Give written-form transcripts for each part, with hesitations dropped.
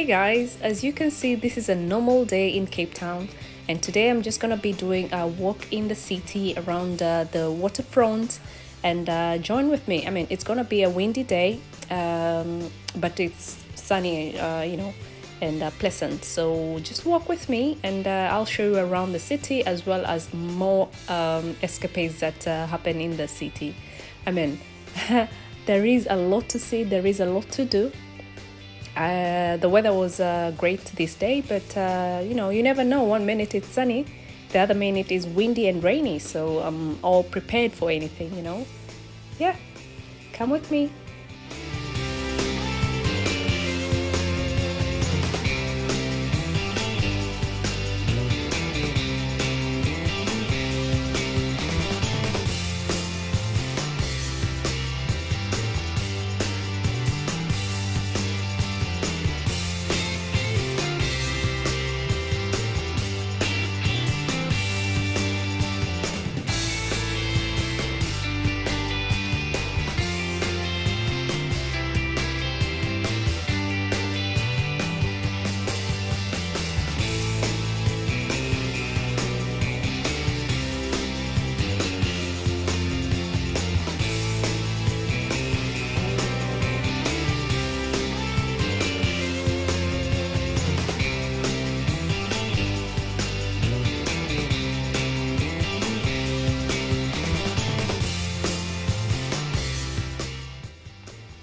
guys, as you can see, this is a normal day in Cape Town, and today I'm just gonna be doing a walk in the city around the waterfront. And join with me. I mean, it's gonna be a windy day, but it's sunny, and pleasant. So just walk with me, and I'll show you around the city as well as more escapades that happen in the city. I mean, there is a lot to see, there is a lot to do. The weather was great this day, but you never know. One minute it's sunny, the other minute is windy and rainy, so I'm all prepared for anything. Yeah, come with me.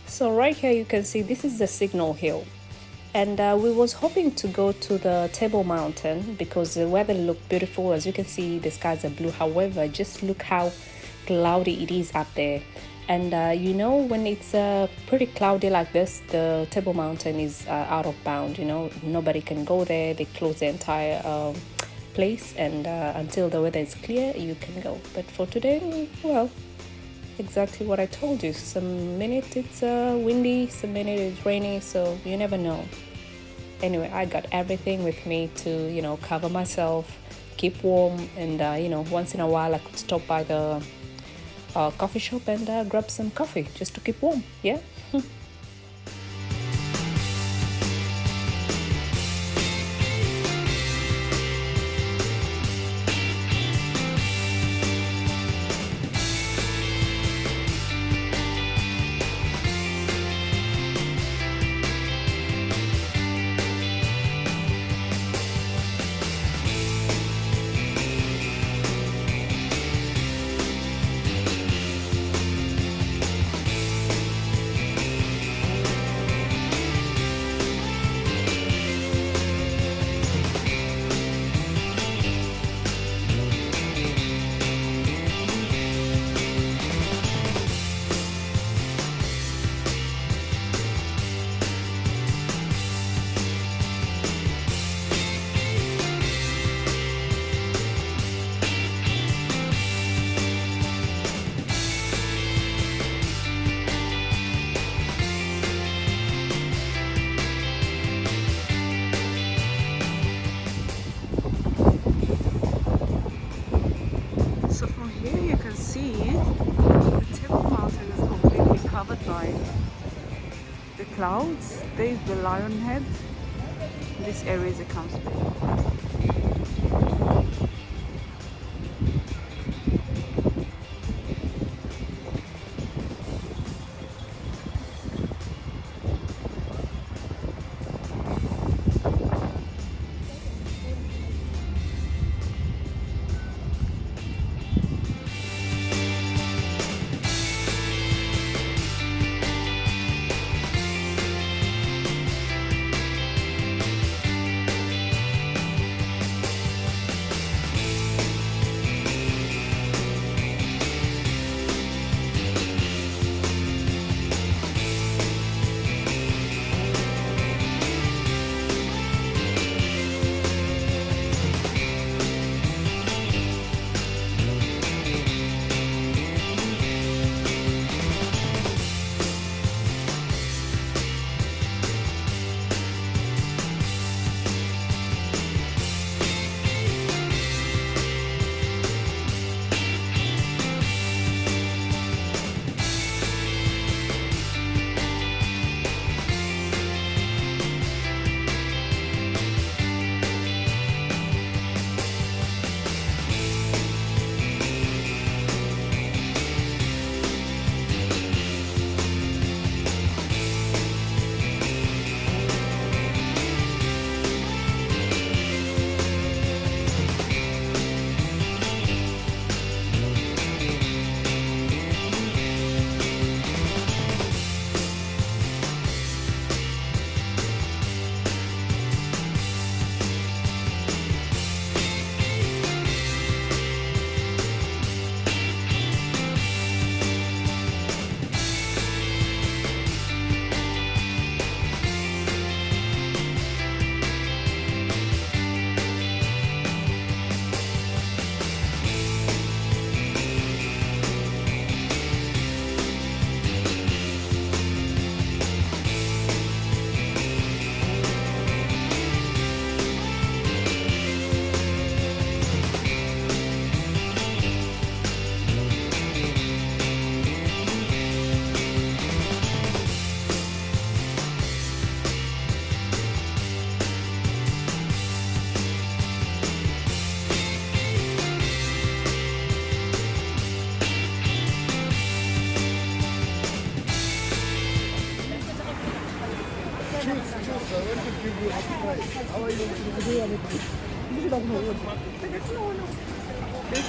So right here you can see this is the Signal Hill, and we was hoping to go to the Table Mountain because the weather looked beautiful. As you can see, the skies are blue. However, just look how cloudy it is up there. And when it's pretty cloudy like this, the Table Mountain is out of bound. Nobody can go there. They close the entire place, and until the weather is clear, you can go. But for today, well, exactly what I told you. Some minute it's windy, some minute it's rainy, so you never know. Anyway, I got everything with me to cover myself, keep warm, and once in a while I could stop by the coffee shop and grab some coffee just to keep warm. Yeah. So from here you can see the Table Mountain is completely covered by the clouds. There is the Lion Head. This area is a camp spot. Look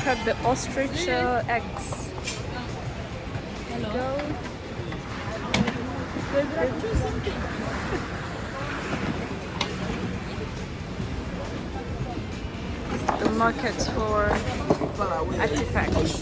at the ostrich eggs. Go. The market for artifacts.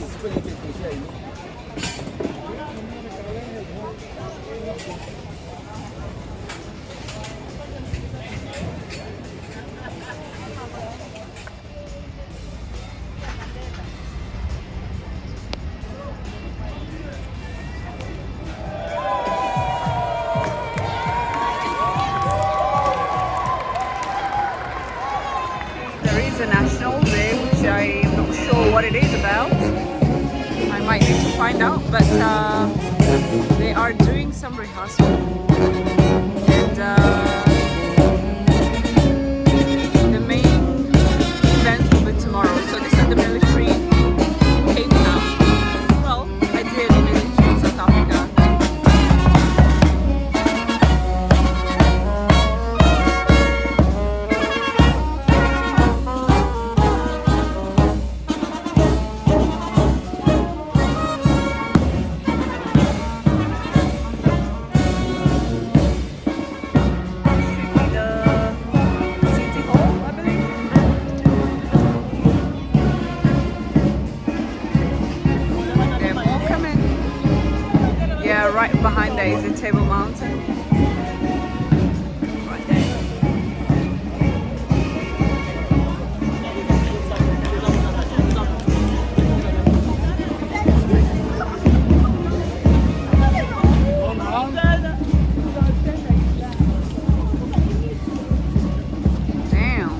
There is a National Day, which I'm not sure what it is about. I might need to find out, but they are doing some rehearsal, and the main event will be tomorrow. So this is the military Cape Town. Well, ideally military South Africa. Right behind there is a Table Mountain. Right there. Damn.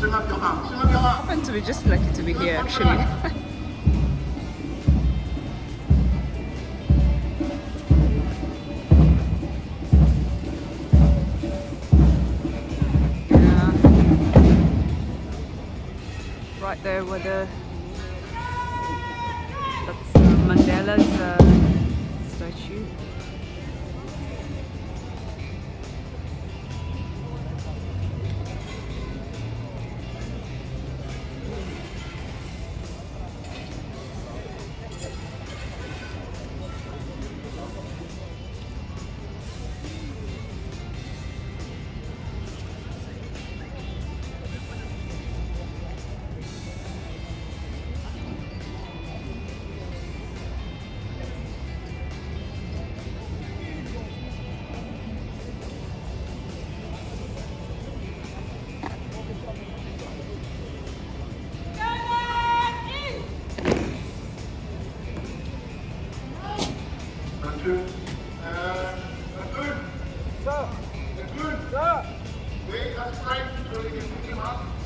I happen to be just lucky to be here actually. Yeah. Right there where that's Mandela's statue. Sir. Sir. Wait, that's right.